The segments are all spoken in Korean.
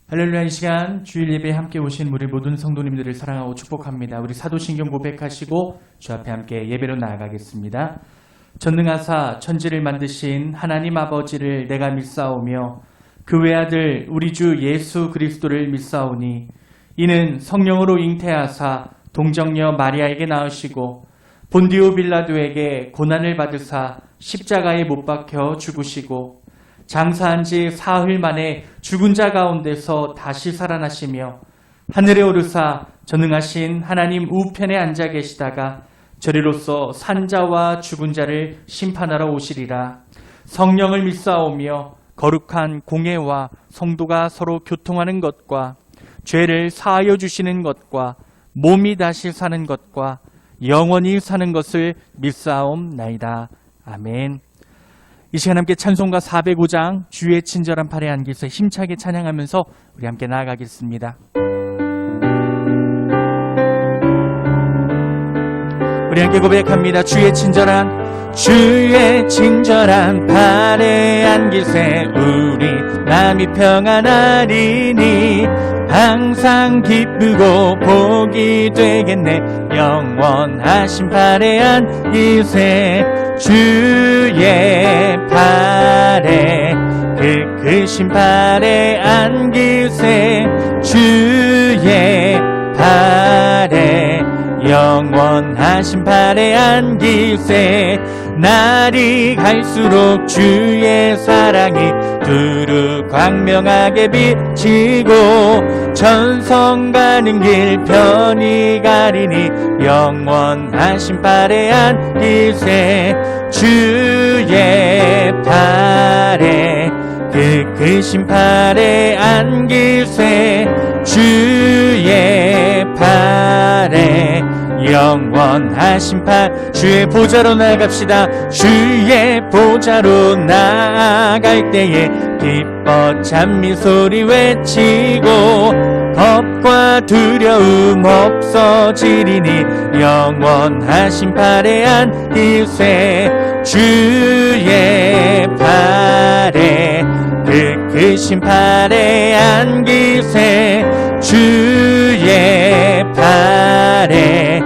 할렐루야. 이 시간 주일 예배에 함께 오신 우리 모든 성도님들을 사랑하고 축복합니다. 우리 사도신경 고백하시고 주 앞에 함께 예배로 나아가겠습니다. 전능하사 천지를 만드신 하나님 아버지를 내가 믿사오며 그 외아들 우리 주 예수 그리스도를 믿사오니 이는 성령으로 잉태하사 동정녀 마리아에게 낳으시고 본디오 빌라도에게 고난을 받으사 십자가에 못 박혀 죽으시고 장사한 지 사흘 만에 죽은 자 가운데서 다시 살아나시며 하늘에 오르사 전능하신 하나님 우편에 앉아 계시다가 저리로서 산자와 죽은 자를 심판하러 오시리라. 성령을 믿사오며 거룩한 공예와 성도가 서로 교통하는 것과 죄를 사하여 주시는 것과 몸이 다시 사는 것과 영원히 사는 것을 믿사옵나이다. 아멘. 이 시간 함께 찬송가 405장 주의 친절한 팔에 안기서 힘차게 찬양하면서 우리 함께 나아가겠습니다. 우리 함께 고백합니다. 주의 친절한 팔에 안기세 우리 마음이 평안하리니 항상 기쁘고 복이 되겠네. 영원하신 팔에 안기세 주의 팔에 그 크신 팔에 안기세 주의 팔에 영원하신 팔에 안기세. 날이 갈수록 주의 사랑이 두루 광명하게 비치고 천성 가는 길 편히 가리니 영원하신 팔에 안기세 주의 팔에 그 크신 팔에 안기세 주의 팔에 영원하신 팔. 주의 보좌로 나아갑시다. 주의 보좌로 나아갈 때에 기뻐 찬미 소리 외치고 겁과 두려움 없어지리니 영원하신 팔에 안기세 주의 팔에 그 크신 팔에 안기세 주의 팔에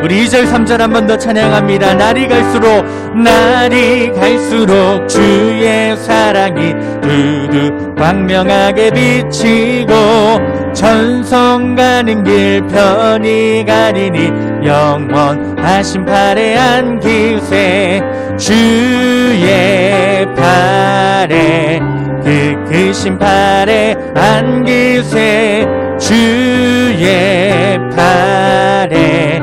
우리 2절 3절 한 번 더 찬양합니다. 날이 갈수록 주의 사랑이 두루 광명하게 비치고 천성 가는 길 편히 가리니 영원하신 팔에 안기세 주의 팔에 그 크신 팔에 안기세 주의 팔에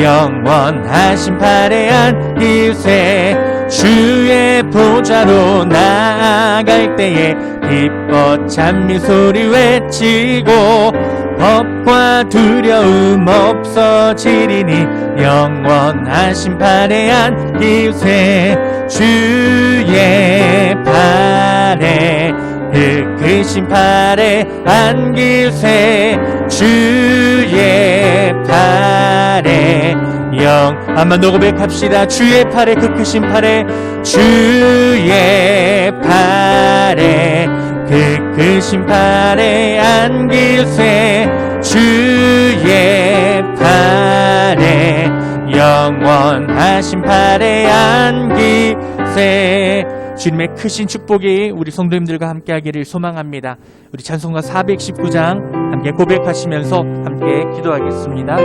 영원하신 팔에 안기세 주의 보좌로 나아갈 때에 기뻐 찬미 소리 외치고 겁과 두려움 없어지리니 영원하신 팔에 안기세 주의 팔에 그 크신 팔에 안기세 주의 팔에 한번 더 고백합시다. 주의 팔에 그 크신 팔에 주의 팔에 그 크신 팔에 안기세 주의 팔에 영원하신 팔에 안기세. 주님의 크신 축복이 우리 성도님들과 함께하기를 소망합니다. 우리 찬송가 419장 함께 고백하시면서 함께 기도하겠습니다.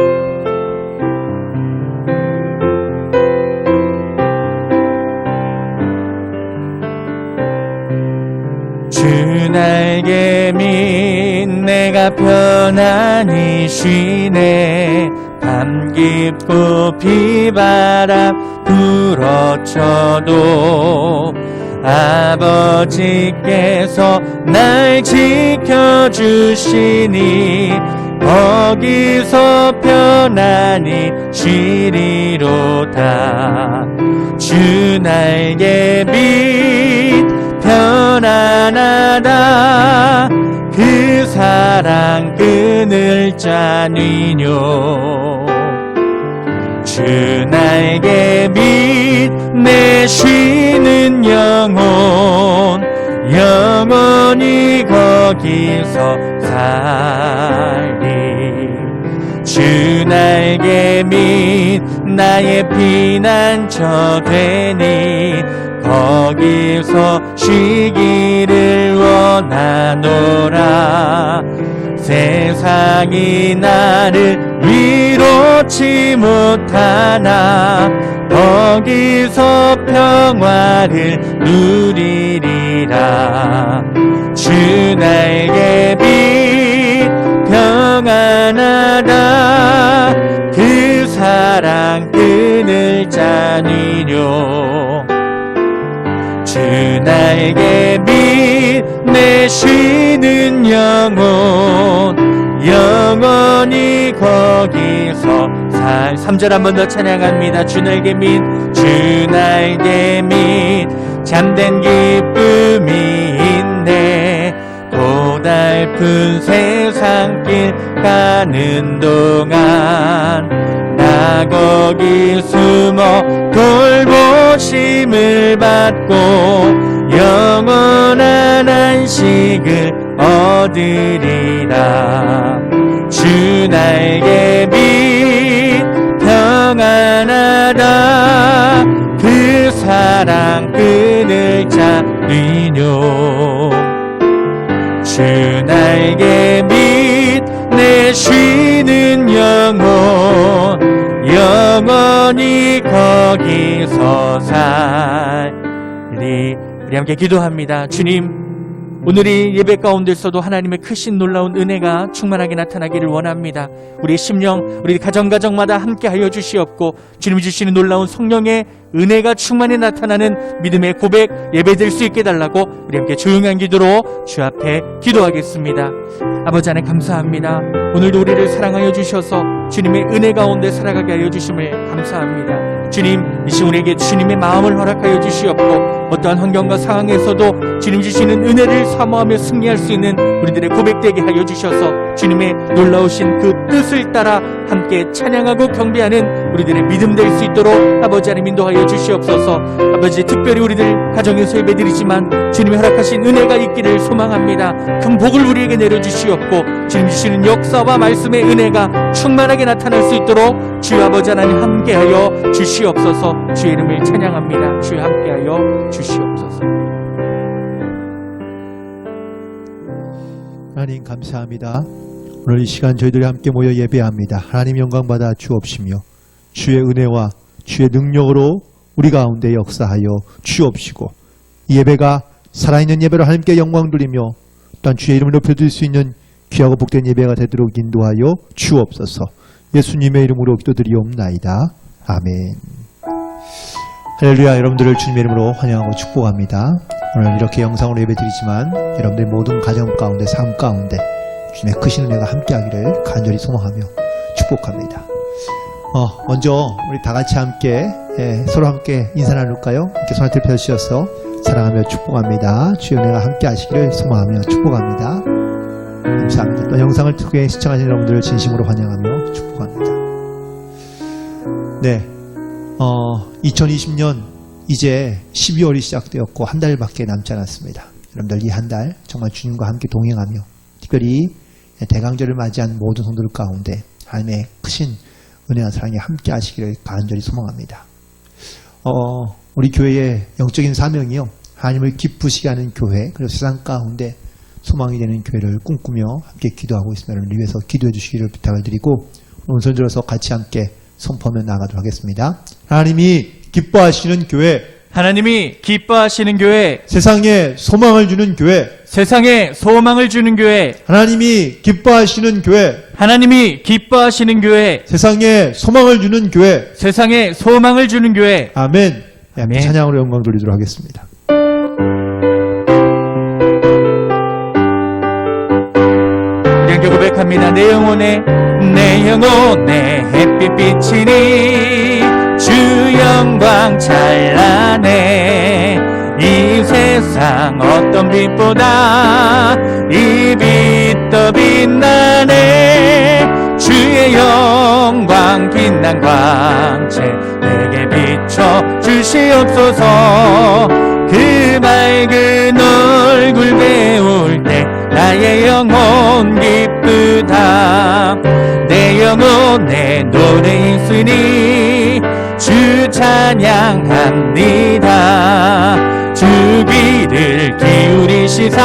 주 날개 밑 내가 편안히 쉬네. 밤 깊고 비바람 불어쳐도 아버지께서 날 지켜주시니 거기서 편안히 쉬리로다. 주 날개 빛 편안하다. 그 사랑 그늘 자니뇨. 주 날개 밑 내 쉬는 영혼 영원히 거기서 살리. 주 날개 밑 나의 피난처 되니 거기서 쉬기를 원하노라. 세상이 나를 위로치 못하나 거기서 평화를 누리리라. 주 날개 빛 평안하다. 그 사랑 끈을 짜니려. 주 날개 빛 내 쉬는 영혼 영원히 거기서 살. 3절 한 번 더 찬양합니다. 주 날개 밑 주 날개 밑 잠든 기쁨이 있네. 고달픈 세상길 가는 동안 나 거기 숨어 돌보심을 받고 영원한 안식을 얻으리라. 주 날개 빛 평안하다. 그 사랑 끈을 잡으려. 주 날개 밑 내 쉬는 영혼 영원히 거기서 살리. 우리 함께 기도합니다. 주님, 오늘이 예배 가운데서도 하나님의 크신 놀라운 은혜가 충만하게 나타나기를 원합니다. 우리의 심령, 우리 가정마다 함께하여 주시옵고 주님이 주시는 놀라운 성령의 은혜가 충만히 나타나는 믿음의 고백 예배될 수 있게 달라고 우리 함께 조용한 기도로 주 앞에 기도하겠습니다. 아버지 하나님 감사합니다. 오늘도 우리를 사랑하여 주셔서 주님의 은혜 가운데 살아가게 하여 주심을 감사합니다. 주님, 이 시간 우리에게 주님의 마음을 허락하여 주시옵고 어떠한 환경과 상황에서도 주님 주시는 은혜를 사모하며 승리할 수 있는 우리들의 고백되게 하여 주셔서 주님의 놀라우신 그 뜻을 따라 함께 찬양하고 경배하는 우리들의 믿음 될 수 있도록 아버지 하나님 인도하여 주시옵소서. 아버지, 특별히 우리들 가정에서 예배드리지만 주님이 허락하신 은혜가 있기를 소망합니다. 큰 복을 우리에게 내려주시옵고 주님 주시는 역사와 말씀의 은혜가 충만하게 나타날 수 있도록 주 아버지 하나님 함께하여 주시옵소서. 주의 이름을 찬양합니다. 주여 함께하여 주시옵소서. 하나님 감사합니다. 오늘 이 시간 저희들이 함께 모여 예배합니다. 하나님 영광 받아 주옵시며 주의 은혜와 주의 능력으로 우리 가운데 역사하여 주옵시고 이 예배가 살아있는 예배로 하나님께 영광 돌리며 또한 주의 이름을 높여드릴 수 있는 귀하고 복된 예배가 되도록 인도하여 주옵소서. 예수님의 이름으로 기도드리옵나이다. 아멘. 할렐루야. 여러분들을 주님의 이름으로 환영하고 축복합니다. 오늘 이렇게 영상으로 예배드리지만 여러분들의 모든 가정 가운데 삶 가운데 주님의 크신 은혜가 함께하기를 간절히 소망하며 축복합니다. 먼저 우리 다 같이 함께 서로 함께 인사 나눌까요? 이렇게 손을 펴주셔서 사랑하며 축복합니다. 주의 은혜가 함께하시기를 소망하며 축복합니다. 감사합니다. 또 영상을 통해 시청하시는 여러분들을 진심으로 환영하며 축복합니다. 네, 2020년 이제 12월이 시작되었고 한 달밖에 남지 않았습니다. 여러분들 이 한 달 정말 주님과 함께 동행하며 특별히 대강절을 맞이한 모든 성도들 가운데 하나님의 크신 은혜와 사랑이 함께 하시기를 간절히 소망합니다. 우리 교회의 영적인 사명이요, 하나님을 기쁘시게 하는 교회, 그리고 세상 가운데 소망이 되는 교회를 꿈꾸며 함께 기도하고 있습니다. 여러분을 위해서 기도해 주시기를 부탁을 드리고 오늘 손 들어서 같이 함께 선포하며 나가도록 하겠습니다. 하나님이 기뻐하시는 교회, 하나님이 기뻐하시는 교회, 세상에 소망을 주는 교회, 세상에 소망을 주는 교회, 하나님이 기뻐하시는 교회, 하나님이 기뻐하시는 교회, 세상에 소망을 주는 교회, 세상에 소망을 주는 교회. 아멘. 아멘. 찬양으로 영광 돌리도록 하겠습니다. 이렇게 고백합니다. 내 영혼에 햇빛 비치니 주 영광 찬란해. 이 세상 어떤 빛보다 이 빛 더 빛나네. 주의 영광 빛난 광채 내게 비춰 주시옵소서. 그 맑은 얼굴 배울 때 영혼의 노래 있으니 주 찬양합니다. 주 귀를 기울이시사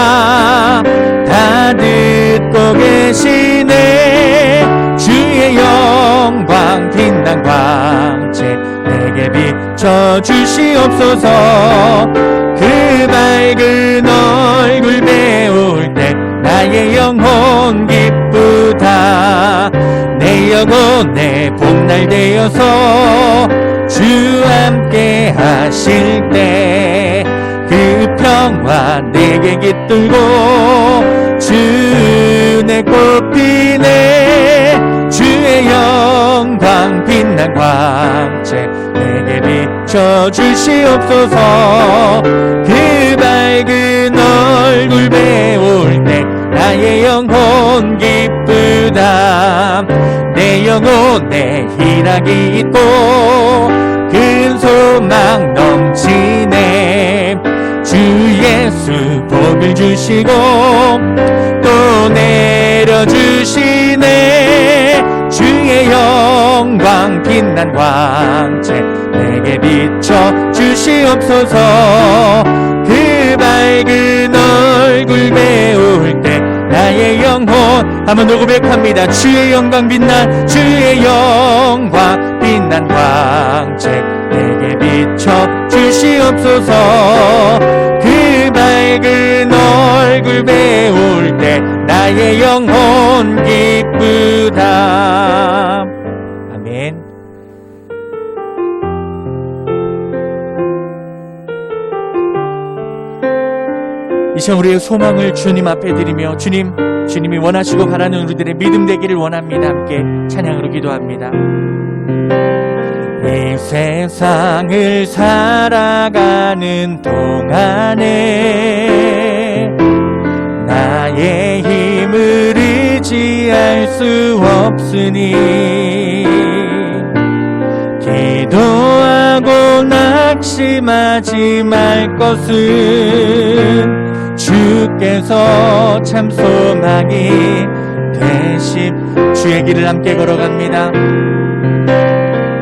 다 듣고 계시네. 주의 영광 빛난 광채 내게 비춰주시옵소서. 그 밝은 얼굴 배울 때 나의 영혼 기쁘다. 내 영혼의 봄날 되어서 주 함께 하실 때 그 평화 내게 깃들고 주 내 꽃피네. 주의 영광 빛난 광채 내게 비춰주시옵소서. 그 밝은 얼굴 배울 때 나의 영혼 기쁘다. 내 영혼에 희락이 있고 큰 소망 넘치네. 주 예수 복을 주시고 또 내려주시네. 주의 영광 빛난 광채 내게 비춰주시옵소서. 그 밝은 얼굴 배울 때 나의 영혼 한 번 더 고백합니다. 주의 영광 빛난 주의 영광 빛난 광채 내게 비춰주시옵소서. 그 밝은 얼굴 배울 때 나의 영혼 기쁘다. 아멘. 이 시간 우리의 소망을 주님 앞에 드리며 주님이 원하시고 바라는 우리들의 믿음 되기를 원합니다. 함께 찬양으로 기도합니다. 이 세상을 살아가는 동안에 나의 힘을 의지할 수 없으니 기도하고 낙심하지 말 것은 주께서 참 소망이 되심. 주의 길을 함께 걸어갑니다.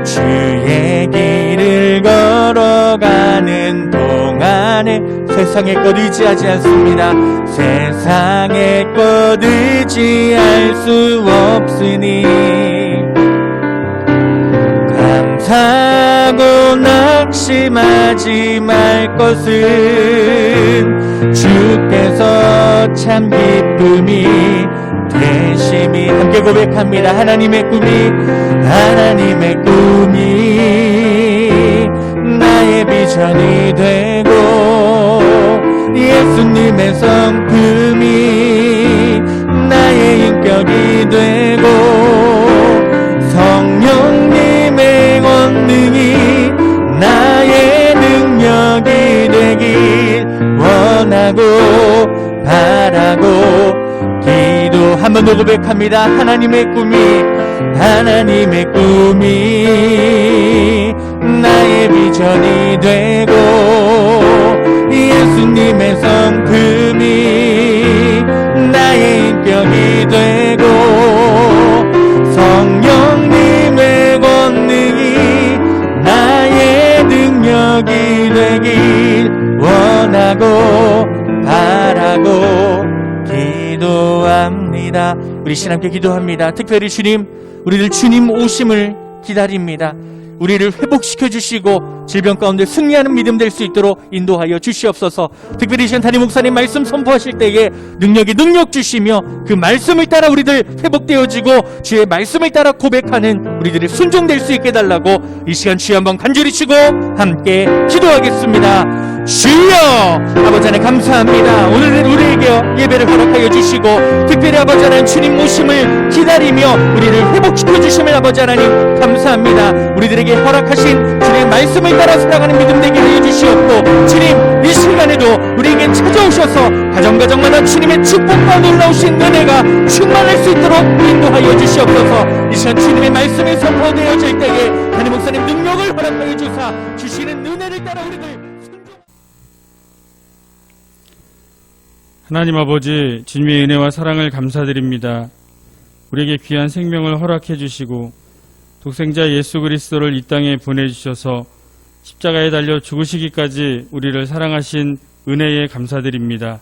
주의 길을 걸어가는 동안에 세상의 것 의지하지 않습니다. 세상의 것 의지할 수 없으니 감사하고 낙심하지 말 것은 주께서 참 기쁨이 되심이. 함께 고백합니다. 하나님의 꿈이 나의 비전이 되고 예수님의 성품이 나의 인격이 되고 성령님의 권능이 나의 능력이 되길 원하고 바라고 기도. 한 번 더 고백합니다. 하나님의 꿈이 나의 비전이 되고 예수님의 성품이 나의 인격이 되고 성령님의 권능이 나의 능력이 되길 원하고 바라고 기도합니다. 우리 신함께 기도합니다. 특별히 우리들 주님 오심을 기다립니다. 우리를 회복시켜 주시고 질병 가운데 승리하는 믿음 될 수 있도록 인도하여 주시옵소서. 특별히 이 시간 담임 목사님 말씀 선포하실 때에 능력 주시며 그 말씀을 따라 우리들 회복되어지고 주의 말씀을 따라 고백하는 우리들이 순종될 수 있게 해달라고 이 시간 주여 한번 간절히 치고 함께 기도하겠습니다. 주여, 아버지 하나님 감사합니다. 오늘은 우리에게 예배를 허락하여 주시고 특별히 아버지 하나님 주님 오심을 기다리며 우리를 회복시켜 주심을 아버지 하나님 감사합니다. 우리들에게 허락하신 주님의 말씀을 따라 살아가는 믿음 되게 하여 주시옵고 주님 이 시간에도 우리에게 찾아오셔서 가정마다 주님의 축복과 놀라우신 은혜가 충만할 수 있도록 인도하여 주시옵소서. 이 시간 주님의 말씀이 선포되어질 때에 담임 목사님 능력을 허락하여 주사 주시는 은혜를 따라 우리들 하나님 아버지, 주님의 은혜와 사랑을 감사드립니다. 우리에게 귀한 생명을 허락해 주시고 독생자 예수 그리스도를 이 땅에 보내주셔서 십자가에 달려 죽으시기까지 우리를 사랑하신 은혜에 감사드립니다.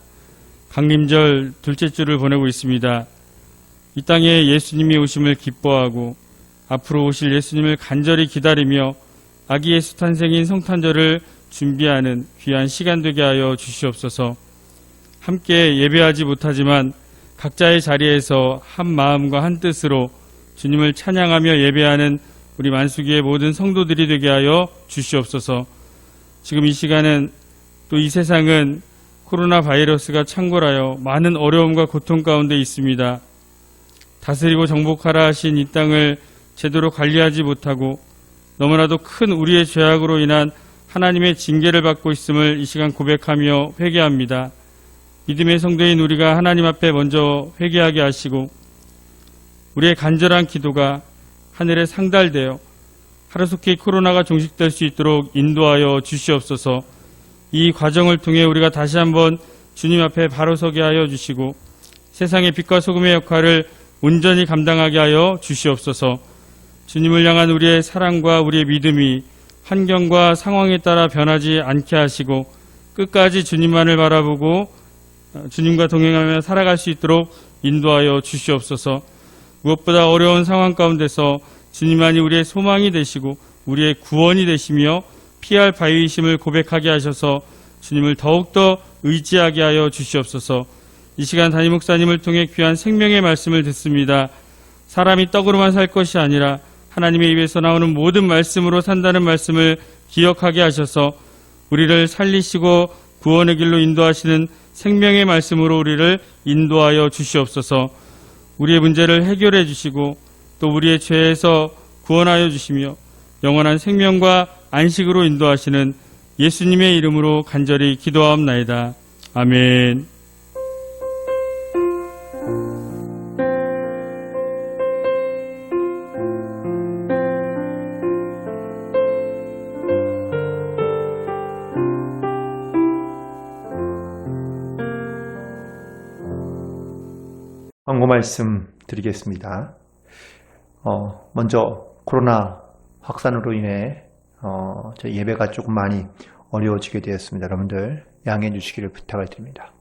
강림절 둘째 주를 보내고 있습니다. 이 땅에 예수님이 오심을 기뻐하고 앞으로 오실 예수님을 간절히 기다리며 아기 예수 탄생인 성탄절을 준비하는 귀한 시간 되게 하여 주시옵소서. 함께 예배하지 못하지만 각자의 자리에서 한 마음과 한 뜻으로 주님을 찬양하며 예배하는 우리 만수기의 모든 성도들이 되게 하여 주시옵소서. 지금 이 시간은 또 이 세상은 코로나 바이러스가 창궐하여 많은 어려움과 고통 가운데 있습니다. 다스리고 정복하라 하신 이 땅을 제대로 관리하지 못하고 너무나도 큰 우리의 죄악으로 인한 하나님의 징계를 받고 있음을 이 시간 고백하며 회개합니다. 믿음의 성도인 우리가 하나님 앞에 먼저 회개하게 하시고 우리의 간절한 기도가 하늘에 상달되어 하루속히 코로나가 종식될 수 있도록 인도하여 주시옵소서. 이 과정을 통해 우리가 다시 한번 주님 앞에 바로 서게 하여 주시고 세상의 빛과 소금의 역할을 온전히 감당하게 하여 주시옵소서. 주님을 향한 우리의 사랑과 우리의 믿음이 환경과 상황에 따라 변하지 않게 하시고 끝까지 주님만을 바라보고 주님과 동행하며 살아갈 수 있도록 인도하여 주시옵소서. 무엇보다 어려운 상황 가운데서 주님만이 우리의 소망이 되시고 우리의 구원이 되시며 피할 바위이심을 고백하게 하셔서 주님을 더욱더 의지하게 하여 주시옵소서. 이 시간 담임 목사님을 통해 귀한 생명의 말씀을 듣습니다. 사람이 떡으로만 살 것이 아니라 하나님의 입에서 나오는 모든 말씀으로 산다는 말씀을 기억하게 하셔서 우리를 살리시고 구원의 길로 인도하시는 생명의 말씀으로 우리를 인도하여 주시옵소서. 우리의 문제를 해결해 주시고 또 우리의 죄에서 구원하여 주시며 영원한 생명과 안식으로 인도하시는 예수님의 이름으로 간절히 기도하옵나이다. 아멘. 광고 말씀 드리겠습니다. 먼저 코로나 확산으로 인해 저희 예배가 조금 많이 어려워지게 되었습니다. 여러분들 양해해 주시기를 부탁을 드립니다.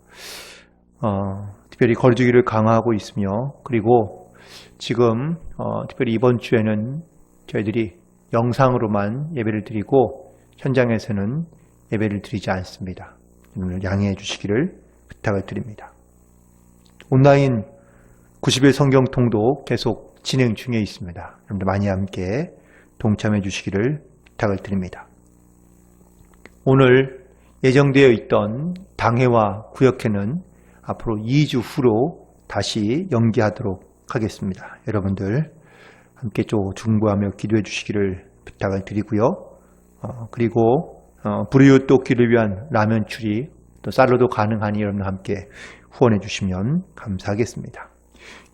특별히 거리두기를 강화하고 있으며 그리고 지금 특별히 이번 주에는 저희들이 영상으로만 예배를 드리고 현장에서는 예배를 드리지 않습니다. 오늘 양해해 주시기를 부탁을 드립니다. 온라인 90일 성경통도 계속 진행 중에 있습니다. 여러분들 많이 함께 동참해 주시기를 부탁을 드립니다. 오늘 예정되어 있던 당회와 구역회는 앞으로 2주 후로 다시 연기하도록 하겠습니다. 여러분들 함께 좀 중보하며 기도해 주시기를 부탁을 드리고요. 그리고 불이웃돕기를 위한 라면 추리 또 쌀로도 가능하니 여러분 함께 후원해 주시면 감사하겠습니다.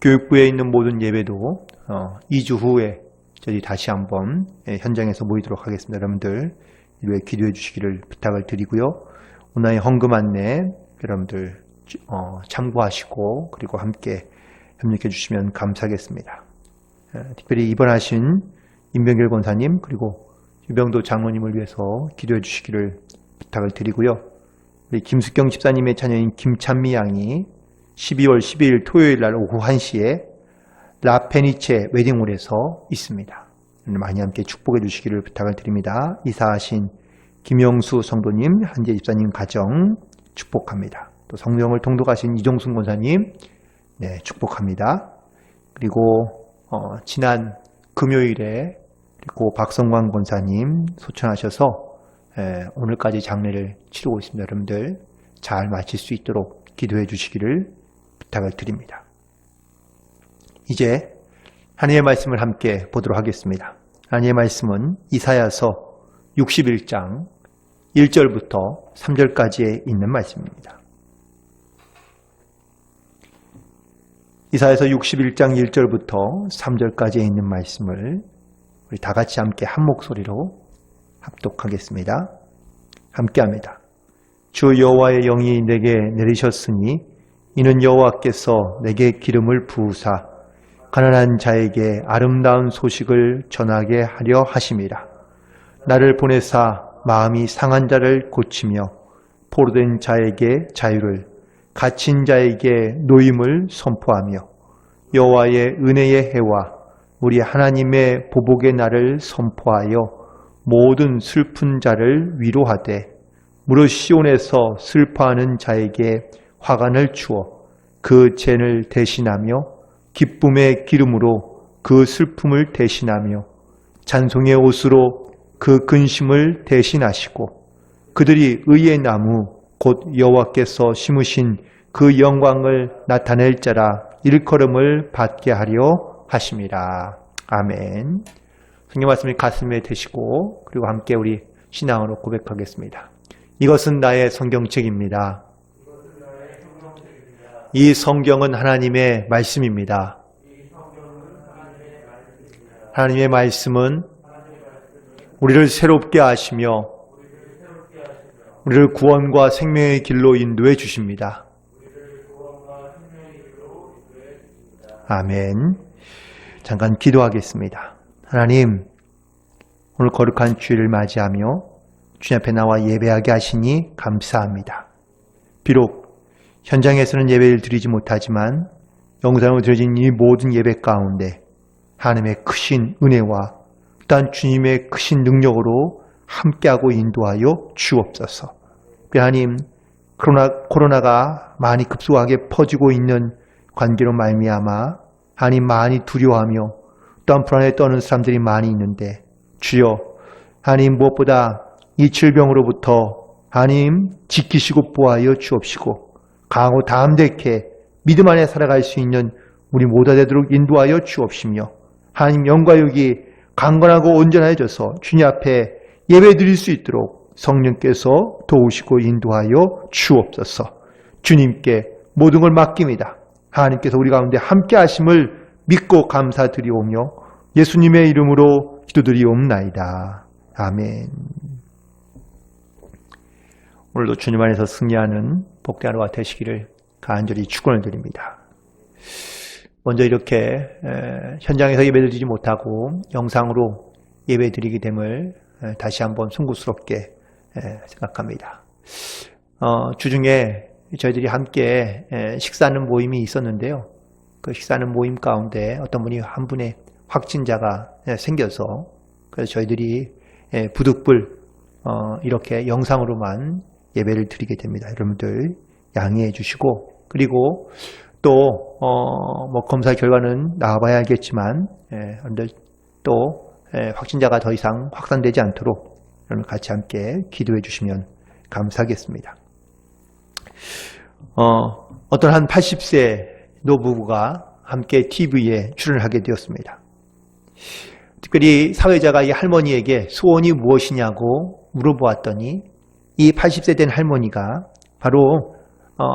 교육부에 있는 모든 예배도 2주 후에 저희 다시 한번 현장에서 모이도록 하겠습니다. 여러분들 이루에 기도해 주시기를 부탁을 드리고요. 오늘 헌금 안내 여러분들 참고하시고 그리고 함께 협력해 주시면 감사하겠습니다. 특별히 입원하신 임병길 권사님 그리고 유병도 장로님을 위해서 기도해 주시기를 부탁을 드리고요. 우리 김숙경 집사님의 자녀인 김찬미 양이 12월 12일 토요일 날 오후 1시에 라페니체 웨딩홀에서 있습니다. 많이 함께 축복해 주시기를 부탁을 드립니다. 이사하신 김영수 성도님, 한재 집사님 가정 축복합니다. 또 성령을 통독하신 이종순 권사님 축복합니다. 그리고 지난 금요일에 그리고 박성광 권사님 소천하셔서 오늘까지 장례를 치르고 있습니다. 여러분들 잘 마칠 수 있도록 기도해 주시기를 부탁을 드립니다. 이제 하나님의 말씀을 함께 보도록 하겠습니다. 하나님의 말씀은 이사야서 61장 1절부터 3절까지에 있는 말씀입니다. 이사야서 61장 1절부터 3절까지에 있는 말씀을 우리 다 같이 함께 한 목소리로 합독하겠습니다. 함께합니다. 주 여호와의 영이 내게 내리셨으니 이는 여호와께서 내게 기름을 부으사 가난한 자에게 아름다운 소식을 전하게 하려 하심이라. 나를 보내사 마음이 상한 자를 고치며 포로된 자에게 자유를, 갇힌 자에게 노임을 선포하며 여호와의 은혜의 해와 우리 하나님의 보복의 날을 선포하여 모든 슬픈 자를 위로하되 무릇 시온에서 슬퍼하는 자에게 화관을 주어 그 죄를 대신하며 기쁨의 기름으로 그 슬픔을 대신하며 찬송의 옷으로 그 근심을 대신하시고 그들이 의의 나무 곧 여호와께서 심으신 그 영광을 나타낼 자라 일컬음을 받게 하려 하심이라. 아멘. 성경 말씀이 가슴에 대시고 그리고 함께 우리 신앙으로 고백하겠습니다. 이것은 나의 성경책입니다. 이 성경은 하나님의 말씀입니다. 하나님의 말씀은 우리를 새롭게 하시며 우리를 구원과 생명의 길로 인도해 주십니다. 아멘. 잠깐 기도하겠습니다. 하나님, 오늘 거룩한 주일을 맞이하며 주님 앞에 나와 예배하게 하시니 감사합니다. 비록 현장에서는 예배를 드리지 못하지만 영상으로 드려진 이 모든 예배 가운데 하나님의 크신 은혜와 또한 주님의 크신 능력으로 함께하고 인도하여 주옵소서. 하나님, 코로나가 많이 급속하게 퍼지고 있는 관계로 말미암아 하나님 많이 두려워하며 또한 불안에 떠는 사람들이 많이 있는데 주여 하나님 무엇보다 이 질병으로부터 하나님 지키시고 보호하여 주옵시고 강하고 담대케 믿음 안에 살아갈 수 있는 우리 모두 되도록 인도하여 주옵시며 하나님 영과 육이 강건하고 온전해져서 주님 앞에 예배 드릴 수 있도록 성령께서 도우시고 인도하여 주옵소서. 주님께 모든 걸 맡깁니다. 하나님께서 우리 가운데 함께 하심을 믿고 감사드리오며 예수님의 이름으로 기도드리옵나이다. 아멘. 오늘도 주님 안에서 승리하는 복된 하루가 되시기를 간절히 축원을 드립니다. 먼저 이렇게 현장에서 예배드리지 못하고 영상으로 예배드리게 됨을 다시 한번 송구스럽게 생각합니다. 주중에 저희들이 함께 식사하는 모임이 있었는데요. 그 식사하는 모임 가운데 어떤 분이 한 분의 확진자가 생겨서 그래서 저희들이 부득불 이렇게 영상으로만 예배를 드리게 됩니다. 여러분들 양해해 주시고 그리고 또 검사 결과는 나와봐야 알겠지만 여러분들 또 확진자가 더 이상 확산되지 않도록 여러분 같이 함께 기도해 주시면 감사하겠습니다. 어떤 한 80세 노부부가 함께 TV에 출연을 하게 되었습니다. 특별히 사회자가 이 할머니에게 소원이 무엇이냐고 물어보았더니 이 80세 된 할머니가 바로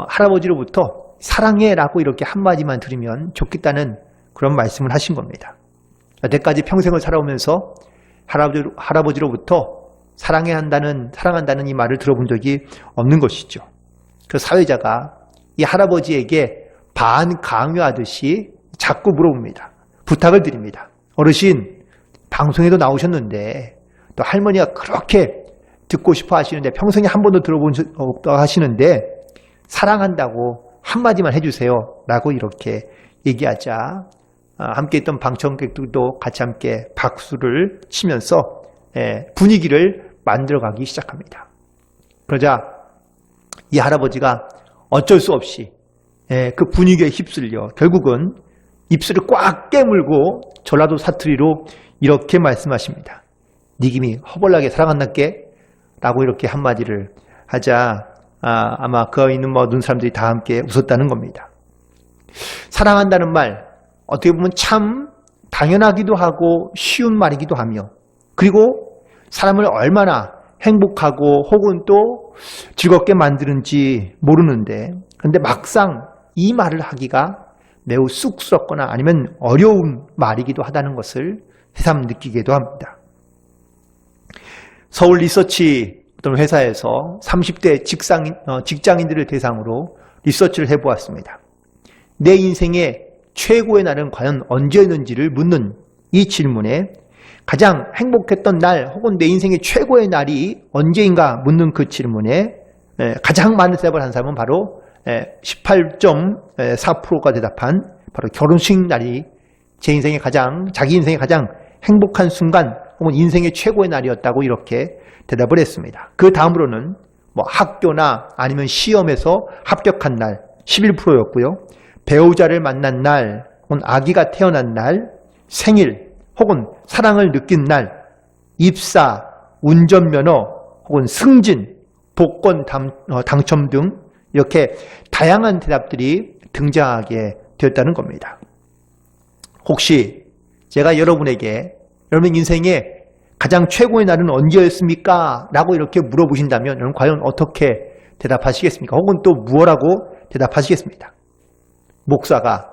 할아버지로부터 사랑해라고 이렇게 한마디만 들으면 좋겠다는 그런 말씀을 하신 겁니다. 여태까지 평생을 살아오면서 할아버지로부터 사랑한다는 이 말을 들어본 적이 없는 것이죠. 그 사회자가 이 할아버지에게 반강요하듯이 자꾸 물어봅니다. 부탁을 드립니다. 어르신, 방송에도 나오셨는데 또 할머니가 그렇게 듣고 싶어 하시는데 평생에 한 번도 들어본 적 없다고 하시는데 사랑한다고 한마디만 해주세요 라고 이렇게 얘기하자 함께 있던 방청객들도 같이 함께 박수를 치면서 분위기를 만들어가기 시작합니다. 그러자 이 할아버지가 어쩔 수 없이 그 분위기에 휩쓸려 결국은 입술을 꽉 깨물고 전라도 사투리로 이렇게 말씀하십니다. 니김이 허벌나게 사랑한다께? 라고 이렇게 한마디를 하자 아마 그 있는 모든 사람들이 다 함께 웃었다는 겁니다. 사랑한다는 말 어떻게 보면 참 당연하기도 하고 쉬운 말이기도 하며 그리고 사람을 얼마나 행복하고 혹은 또 즐겁게 만드는지 모르는데 근데 막상 이 말을 하기가 매우 쑥스럽거나 아니면 어려운 말이기도 하다는 것을 새삼 느끼기도 합니다. 서울 리서치 어떤 회사에서 30대 직장인들을 대상으로 리서치를 해보았습니다. 내 인생의 최고의 날은 과연 언제였는지를 묻는 이 질문에 가장 행복했던 날 혹은 내 인생의 최고의 날이 언제인가 묻는 그 질문에 가장 많은 대답을 한 사람은 바로 18.4%가 대답한 바로 결혼식 날이 자기 인생의 가장 행복한 순간 혹은 인생의 최고의 날이었다고 이렇게 대답을 했습니다. 그 다음으로는 뭐 학교나 아니면 시험에서 합격한 날 11%였고요. 배우자를 만난 날 혹은 아기가 태어난 날, 생일 혹은 사랑을 느낀 날, 입사, 운전면허 혹은 승진, 복권 당첨 등 이렇게 다양한 대답들이 등장하게 되었다는 겁니다. 혹시 제가 여러분에게 여러분 인생의 가장 최고의 날은 언제였습니까? 라고 이렇게 물어보신다면 여러분 과연 어떻게 대답하시겠습니까? 혹은 또 무엇라고 대답하시겠습니까? 목사가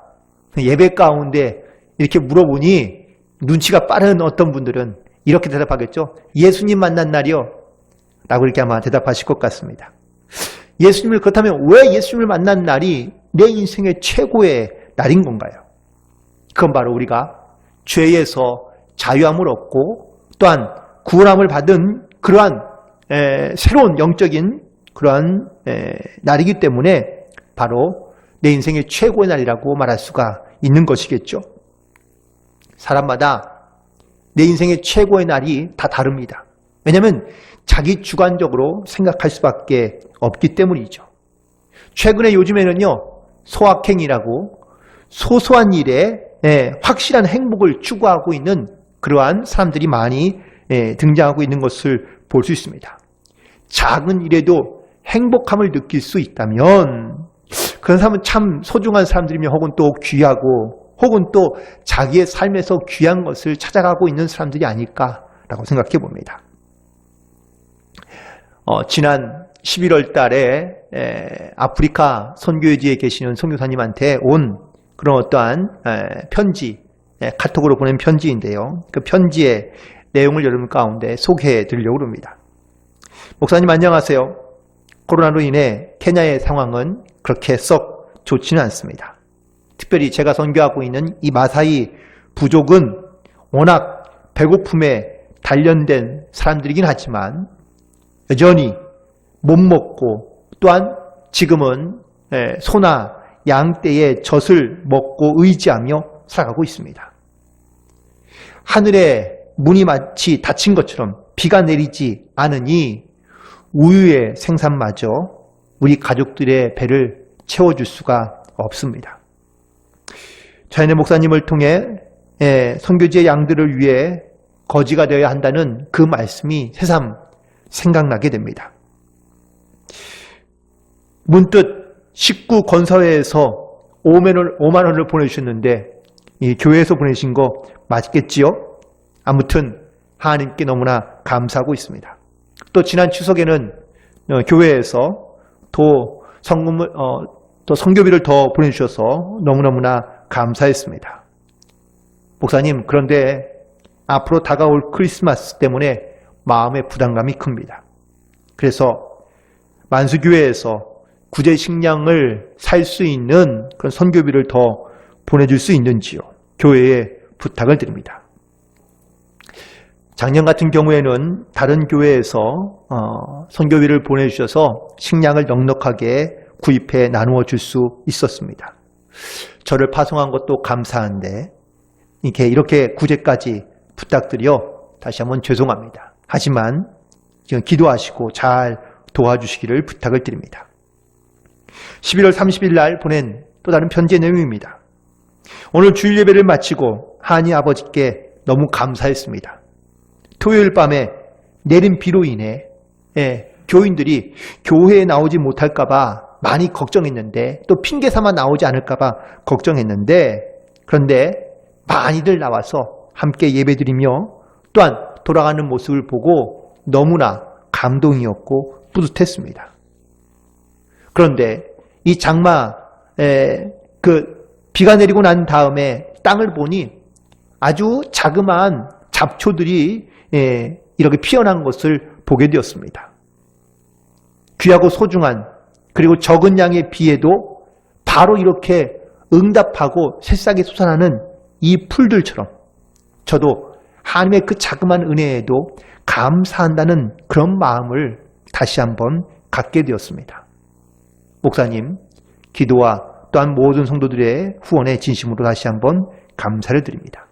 예배 가운데 이렇게 물어보니 눈치가 빠른 어떤 분들은 이렇게 대답하겠죠. 예수님 만난 날이요. 라고 이렇게 아마 대답하실 것 같습니다. 예수님을 그렇다면 왜 예수님을 만난 날이 내 인생의 최고의 날인 건가요? 그건 바로 우리가 죄에서 자유함을 얻고 또한 구원함을 받은 그러한 새로운 영적인 그러한 날이기 때문에 바로 내 인생의 최고의 날이라고 말할 수가 있는 것이겠죠. 사람마다 내 인생의 최고의 날이 다 다릅니다. 왜냐하면 자기 주관적으로 생각할 수밖에 없기 때문이죠. 최근에 요즘에는요, 소확행이라고 소소한 일에 확실한 행복을 추구하고 있는 그러한 사람들이 많이 등장하고 있는 것을 볼 수 있습니다. 작은 일에도 행복함을 느낄 수 있다면 그런 사람은 참 소중한 사람들이며 혹은 또 귀하고 혹은 또 자기의 삶에서 귀한 것을 찾아가고 있는 사람들이 아닐까라고 생각해 봅니다. 지난 11월 달에 아프리카 선교지에 계시는 선교사님한테 온 그런 어떠한 편지, 카톡으로 보낸 편지인데요. 그 편지의 내용을 여러분 가운데 소개해 드리려고 합니다. 목사님 안녕하세요. 코로나로 인해 케냐의 상황은 그렇게 썩 좋지는 않습니다. 특별히 제가 선교하고 있는 이 마사이 부족은 워낙 배고픔에 단련된 사람들이긴 하지만 여전히 못 먹고 또한 지금은 소나 양떼의 젖을 먹고 의지하며 살아가고 있습니다. 하늘에 문이 마치 닫힌 것처럼 비가 내리지 않으니 우유의 생산마저 우리 가족들의 배를 채워줄 수가 없습니다. 자연의 목사님을 통해 선교지의 양들을 위해 거지가 되어야 한다는 그 말씀이 새삼 생각나게 됩니다. 문득 식구 건설회에서 5만 원을 보내주셨는데 이 교회에서 보내신 거 맞겠지요? 아무튼 하나님께 너무나 감사하고 있습니다. 또 지난 추석에는 교회에서 또 성교비를 더 보내주셔서 너무너무나 감사했습니다. 목사님, 그런데 앞으로 다가올 크리스마스 때문에 마음의 부담감이 큽니다. 그래서 만수교회에서 구제 식량을 살 수 있는 그런 선교비를 더 보내줄 수 있는지요? 교회에 부탁을 드립니다. 작년 같은 경우에는 다른 교회에서 선교비를 보내주셔서 식량을 넉넉하게 구입해 나누어 줄 수 있었습니다. 저를 파송한 것도 감사한데 이렇게 구제까지 부탁드려 다시 한번 죄송합니다. 하지만 지금 기도하시고 잘 도와주시기를 부탁을 드립니다. 11월 30일 날 보낸 또 다른 편지의 내용입니다. 오늘 주일 예배를 마치고 하나님 아버지께 너무 감사했습니다. 토요일 밤에 내린 비로 인해 교인들이 교회에 나오지 못할까 봐 많이 걱정했는데 또 핑계 삼아 나오지 않을까 봐 걱정했는데 그런데 많이들 나와서 함께 예배드리며 또한 돌아가는 모습을 보고 너무나 감동이었고 뿌듯했습니다. 그런데 이 장마 비가 내리고 난 다음에 땅을 보니 아주 자그마한 잡초들이 이렇게 피어난 것을 보게 되었습니다. 귀하고 소중한 그리고 적은 양의 비에도 바로 이렇게 응답하고 새싹이 솟아나는 이 풀들처럼 저도 하나님의 그 자그마한 은혜에도 감사한다는 그런 마음을 다시 한번 갖게 되었습니다. 목사님, 기도와 또한 모든 성도들의 후원에 진심으로 다시 한번 감사를 드립니다.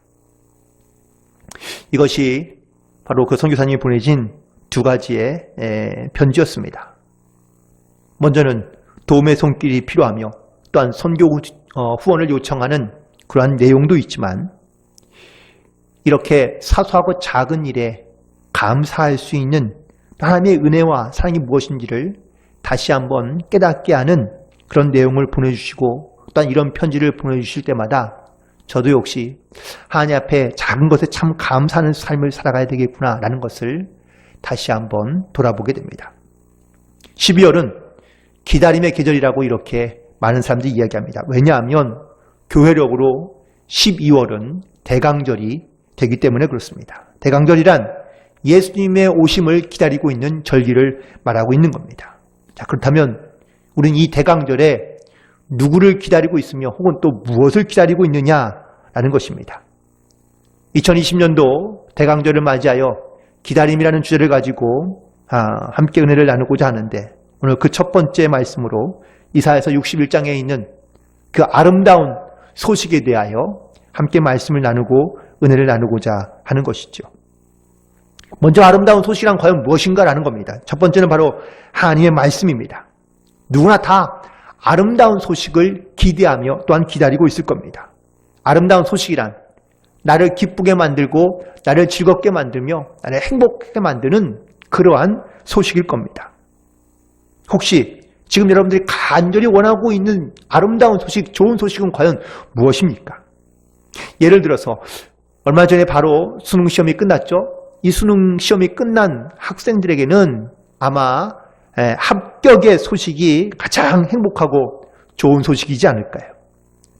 이것이 바로 그 선교사님이 보내진 두 가지의 편지였습니다. 먼저는 도움의 손길이 필요하며 또한 선교 후원을 요청하는 그러한 내용도 있지만 이렇게 사소하고 작은 일에 감사할 수 있는 하나님의 은혜와 사랑이 무엇인지를 다시 한번 깨닫게 하는 그런 내용을 보내주시고 또한 이런 편지를 보내주실 때마다 저도 역시 하나님 앞에 작은 것에 참 감사하는 삶을 살아가야 되겠구나라는 것을 다시 한번 돌아보게 됩니다. 12월은 기다림의 계절이라고 이렇게 많은 사람들이 이야기합니다. 왜냐하면 교회력으로 12월은 대강절이 되기 때문에 그렇습니다. 대강절이란 예수님의 오심을 기다리고 있는 절기를 말하고 있는 겁니다. 자, 그렇다면 우리는 이 대강절에 누구를 기다리고 있으며 혹은 또 무엇을 기다리고 있느냐라는 것입니다. 2020년도 대강절을 맞이하여 기다림이라는 주제를 가지고 함께 은혜를 나누고자 하는데 오늘 그 첫 번째 말씀으로 이사야서 61장에 있는 그 아름다운 소식에 대하여 함께 말씀을 나누고 은혜를 나누고자 하는 것이죠. 먼저 아름다운 소식이란 과연 무엇인가라는 겁니다. 첫 번째는 바로 하나님의 말씀입니다. 누구나 다 아름다운 소식을 기대하며 또한 기다리고 있을 겁니다. 아름다운 소식이란 나를 기쁘게 만들고 나를 즐겁게 만들며 나를 행복하게 만드는 그러한 소식일 겁니다. 혹시 지금 여러분들이 간절히 원하고 있는 아름다운 소식, 좋은 소식은 과연 무엇입니까? 예를 들어서 얼마 전에 바로 수능 시험이 끝났죠. 이 수능 시험이 끝난 학생들에게는 아마 합격의 소식이 가장 행복하고 좋은 소식이지 않을까요?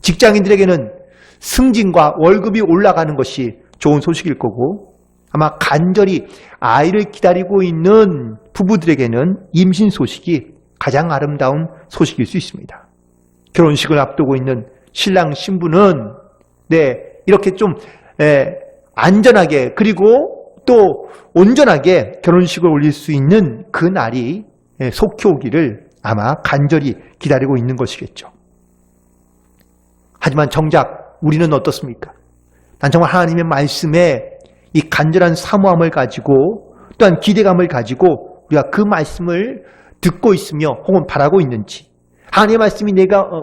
직장인들에게는 승진과 월급이 올라가는 것이 좋은 소식일 거고 아마 간절히 아이를 기다리고 있는 부부들에게는 임신 소식이 가장 아름다운 소식일 수 있습니다. 결혼식을 앞두고 있는 신랑 신부는 이렇게 좀 안전하게 그리고 또 온전하게 결혼식을 올릴 수 있는 그 날이 속히 오기를 아마 간절히 기다리고 있는 것이겠죠. 하지만 정작 우리는 어떻습니까? 난 정말 하나님의 말씀에 이 간절한 사모함을 가지고 또한 기대감을 가지고 우리가 그 말씀을 듣고 있으며 혹은 바라고 있는지 하나님의 말씀이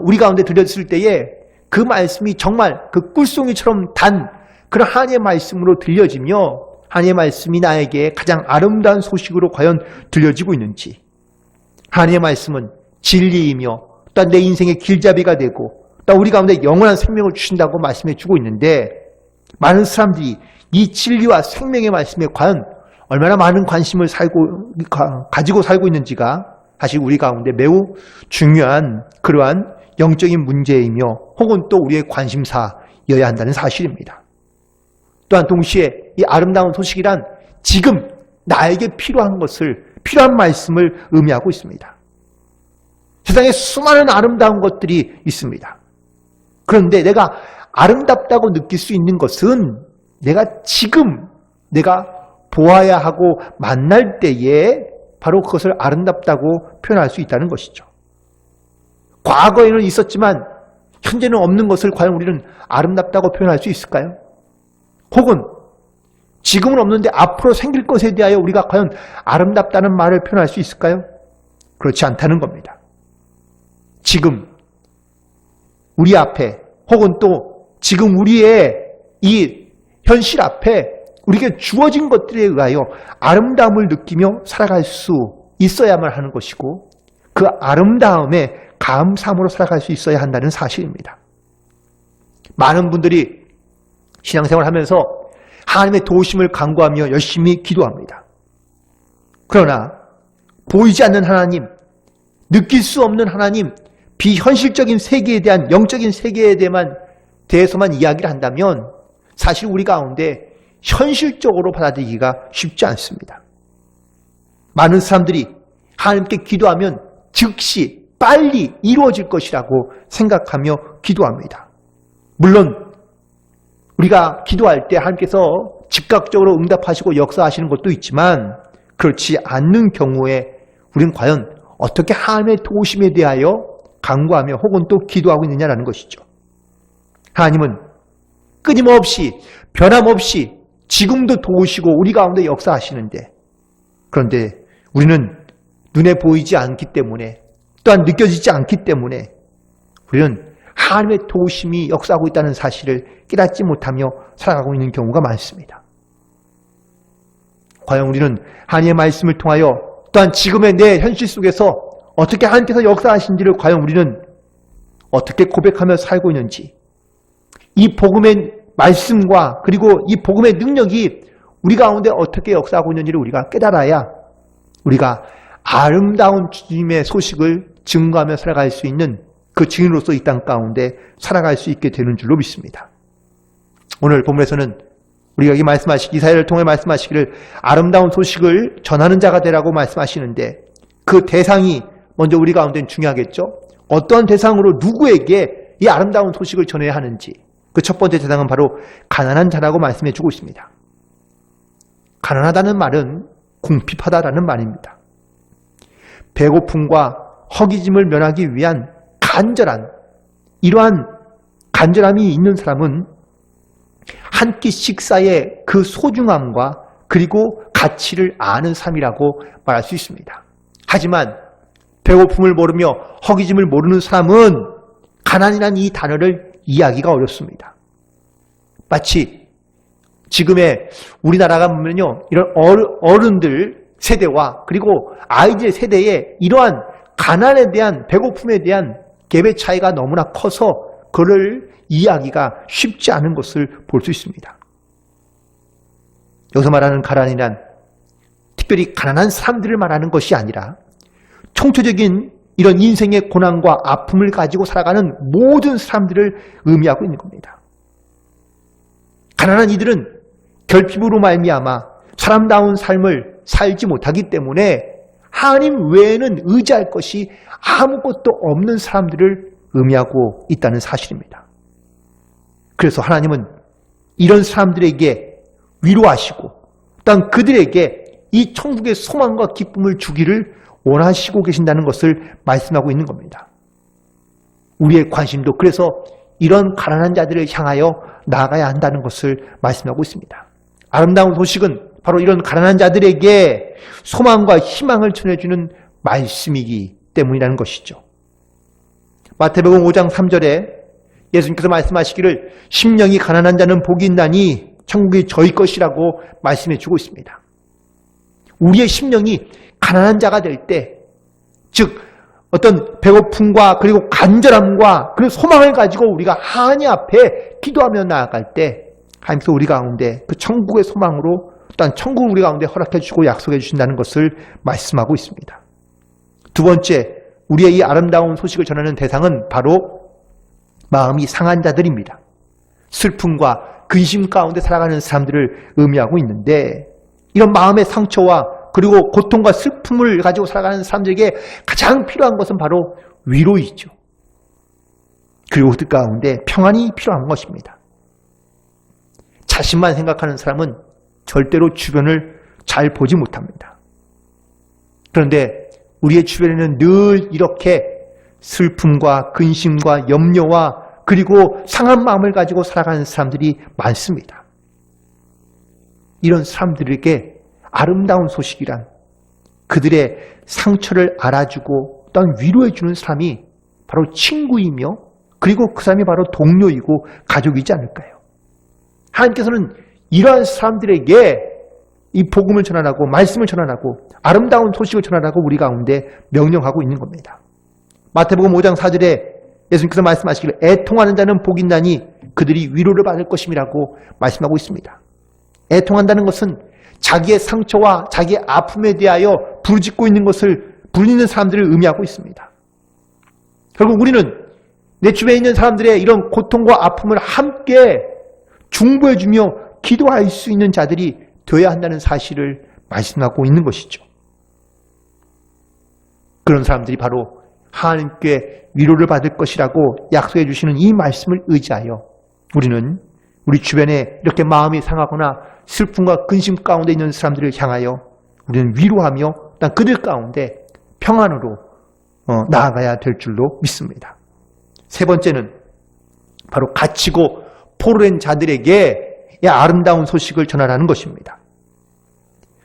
우리 가운데 들렸을 때에 그 말씀이 정말 그 꿀송이처럼 단 그런 하나님의 말씀으로 들려지며 하나님의 말씀이 나에게 가장 아름다운 소식으로 과연 들려지고 있는지 하나님의 말씀은 진리이며 또 내 인생의 길잡이가 되고 또 우리 가운데 영원한 생명을 주신다고 말씀해 주고 있는데 많은 사람들이 이 진리와 생명의 말씀에 과연 얼마나 많은 관심을 가지고 살고 있는지가 사실 우리 가운데 매우 중요한 그러한 영적인 문제이며 혹은 또 우리의 관심사여야 한다는 사실입니다. 또한 동시에 이 아름다운 소식이란 지금 나에게 필요한 말씀을 의미하고 있습니다. 세상에 수많은 아름다운 것들이 있습니다. 그런데 내가 아름답다고 느낄 수 있는 것은 내가 보아야 하고 만날 때에 바로 그것을 아름답다고 표현할 수 있다는 것이죠. 과거에는 있었지만 현재는 없는 것을 과연 우리는 아름답다고 표현할 수 있을까요? 혹은 지금은 없는데 앞으로 생길 것에 대하여 우리가 과연 아름답다는 말을 표현할 수 있을까요? 그렇지 않다는 겁니다. 지금 우리 앞에 혹은 또 지금 우리의 이 현실 앞에 우리에게 주어진 것들에 의하여 아름다움을 느끼며 살아갈 수 있어야만 하는 것이고 그 아름다움에 감사함으로 살아갈 수 있어야 한다는 사실입니다. 많은 분들이 신앙생활을 하면서 하나님의 도우심을 간구하며 열심히 기도합니다. 그러나 보이지 않는 하나님, 느낄 수 없는 하나님, 비현실적인 세계에 대한 영적인 세계에 대해서만 이야기를 한다면 사실 우리 가운데 현실적으로 받아들이기가 쉽지 않습니다. 많은 사람들이 하나님께 기도하면 즉시 빨리 이루어질 것이라고 생각하며 기도합니다. 물론 우리가 기도할 때 하나님께서 즉각적으로 응답하시고 역사하시는 것도 있지만 그렇지 않는 경우에 우리는 과연 어떻게 하나님의 도우심에 대하여 간구하며 혹은 또 기도하고 있느냐라는 것이죠. 하나님은 끊임없이 변함없이 지금도 도우시고 우리 가운데 역사하시는데, 그런데 우리는 눈에 보이지 않기 때문에 또한 느껴지지 않기 때문에 우리는 하나님의 도우심이 역사하고 있다는 사실을 깨닫지 못하며 살아가고 있는 경우가 많습니다. 과연 우리는 하나님의 말씀을 통하여 또한 지금의 내 현실 속에서 어떻게 하나님께서 역사하신지를 과연 우리는 어떻게 고백하며 살고 있는지, 이 복음의 말씀과 그리고 이 복음의 능력이 우리 가운데 어떻게 역사하고 있는지를 우리가 깨달아야 우리가 아름다운 주님의 소식을 증거하며 살아갈 수 있는 그 증인으로서 이 땅 가운데 살아갈 수 있게 되는 줄로 믿습니다. 오늘 본문에서는 우리가 여기 이사야를 통해 말씀하시기를 아름다운 소식을 전하는 자가 되라고 말씀하시는데, 그 대상이 먼저 우리 가운데는 중요하겠죠. 어떠한 대상으로 누구에게 이 아름다운 소식을 전해야 하는지, 그 첫 번째 대상은 바로 가난한 자라고 말씀해 주고 있습니다. 가난하다는 말은 궁핍하다라는 말입니다. 배고픔과 허기짐을 면하기 위한 이러한 간절함이 있는 사람은 한 끼 식사의 그 소중함과 그리고 가치를 아는 삶이라고 말할 수 있습니다. 하지만 배고픔을 모르며 허기짐을 모르는 사람은 가난이라는 이 단어를 이해하기가 어렵습니다. 마치 지금의 우리나라가 보면요, 이런 어른들 세대와 그리고 아이들 세대의 이러한 가난에 대한, 배고픔에 대한 갭의 차이가 너무나 커서 그를 이해하기가 쉽지 않은 것을 볼 수 있습니다. 여기서 말하는 가난이란 특별히 가난한 사람들을 말하는 것이 아니라 총체적인 이런 인생의 고난과 아픔을 가지고 살아가는 모든 사람들을 의미하고 있는 겁니다. 가난한 이들은 결핍으로 말미암아 사람다운 삶을 살지 못하기 때문에 하나님 외에는 의지할 것이 아무것도 없는 사람들을 의미하고 있다는 사실입니다. 그래서 하나님은 이런 사람들에게 위로하시고 또한 그들에게 이 천국의 소망과 기쁨을 주기를 원하시고 계신다는 것을 말씀하고 있는 겁니다. 우리의 관심도 그래서 이런 가난한 자들을 향하여 나아가야 한다는 것을 말씀하고 있습니다. 아름다운 소식은 바로 이런 가난한 자들에게 소망과 희망을 전해주는 말씀이기 때문이라는 것이죠. 마태복음 5장 3절에 예수님께서 말씀하시기를 심령이 가난한 자는 복이 있나니 천국이 저희 것이라고 말씀해 주고 있습니다. 우리의 심령이 가난한 자가 될 때, 즉 어떤 배고픔과 그리고 간절함과 그리고 소망을 가지고 우리가 하나님 앞에 기도하며 나아갈 때 하나님께서 우리 가운데 그 천국의 소망으로 또한 천국을 우리 가운데 허락해 주시고 약속해 주신다는 것을 말씀하고 있습니다. 두 번째, 우리의 이 아름다운 소식을 전하는 대상은 바로 마음이 상한 자들입니다. 슬픔과 근심 가운데 살아가는 사람들을 의미하고 있는데, 이런 마음의 상처와 그리고 고통과 슬픔을 가지고 살아가는 사람들에게 가장 필요한 것은 바로 위로이죠. 그리고 그 가운데 평안이 필요한 것입니다. 자신만 생각하는 사람은 절대로 주변을 잘 보지 못합니다. 그런데 우리의 주변에는 늘 이렇게 슬픔과 근심과 염려와 그리고 상한 마음을 가지고 살아가는 사람들이 많습니다. 이런 사람들에게 아름다운 소식이란 그들의 상처를 알아주고 또한 위로해주는 사람이 바로 친구이며 그리고 그 사람이 바로 동료이고 가족이지 않을까요? 하나님께서는 이러한 사람들에게 이 복음을 전하라고, 말씀을 전하라고, 아름다운 소식을 전하라고 우리 가운데 명령하고 있는 겁니다. 마태복음 5장 4절에 예수님께서 말씀하시기를 애통하는 자는 복이 있나니 그들이 위로를 받을 것임이라고 말씀하고 있습니다. 애통한다는 것은 자기의 상처와 자기의 아픔에 대하여 부르짖고 있는 것을 부르짖는 사람들을 의미하고 있습니다. 결국 우리는 내 주변에 있는 사람들의 이런 고통과 아픔을 함께 중보해주며 기도할 수 있는 자들이 되어야 한다는 사실을 말씀하고 있는 것이죠. 그런 사람들이 바로 하나님께 위로를 받을 것이라고 약속해 주시는 이 말씀을 의지하여 우리는 우리 주변에 이렇게 마음이 상하거나 슬픔과 근심 가운데 있는 사람들을 향하여 우리는 위로하며 또 그들 가운데 평안으로 나아가야 될 줄로 믿습니다. 세 번째는 바로 갇히고 포로된 자들에게 이 아름다운 소식을 전하라는 것입니다.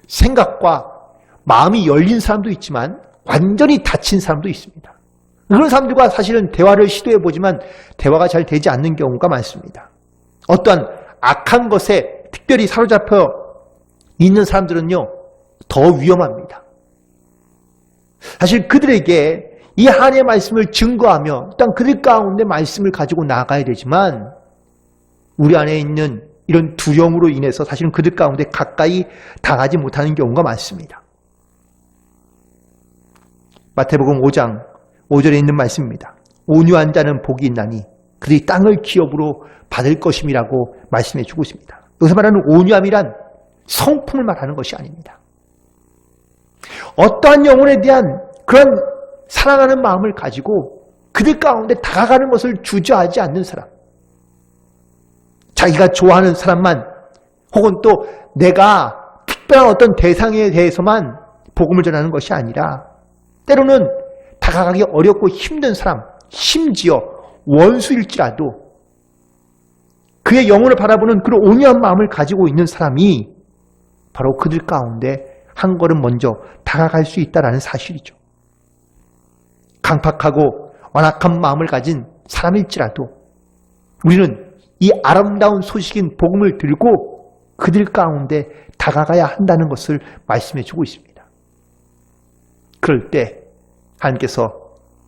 생각과 마음이 열린 사람도 있지만 완전히 닫힌 사람도 있습니다. 그런 사람들과 사실은 대화를 시도해 보지만 대화가 잘 되지 않는 경우가 많습니다. 어떠한 악한 것에 특별히 사로잡혀 있는 사람들은요, 더 위험합니다. 사실 그들에게 이 하나님의 말씀을 증거하며 일단 그들 가운데 말씀을 가지고 나아가야 되지만 우리 안에 있는 이런 두려움으로 인해서 사실은 그들 가운데 가까이 당하지 못하는 경우가 많습니다. 마태복음 5장 5절에 있는 말씀입니다. 온유한 자는 복이 있나니 그들이 땅을 기업으로 받을 것임이라고 말씀해 주고 있습니다. 여기서 말하는 온유함이란 성품을 말하는 것이 아닙니다. 어떠한 영혼에 대한 그런 사랑하는 마음을 가지고 그들 가운데 다가가는 것을 주저하지 않는 사람, 자기가 좋아하는 사람만 혹은 또 내가 특별한 어떤 대상에 대해서만 복음을 전하는 것이 아니라 때로는 다가가기 어렵고 힘든 사람, 심지어 원수일지라도 그의 영혼을 바라보는 그런 온유한 마음을 가지고 있는 사람이 바로 그들 가운데 한 걸음 먼저 다가갈 수 있다는 사실이죠. 강팍하고 완악한 마음을 가진 사람일지라도 우리는 이 아름다운 소식인 복음을 들고 그들 가운데 다가가야 한다는 것을 말씀해 주고 있습니다. 그럴 때 하나님께서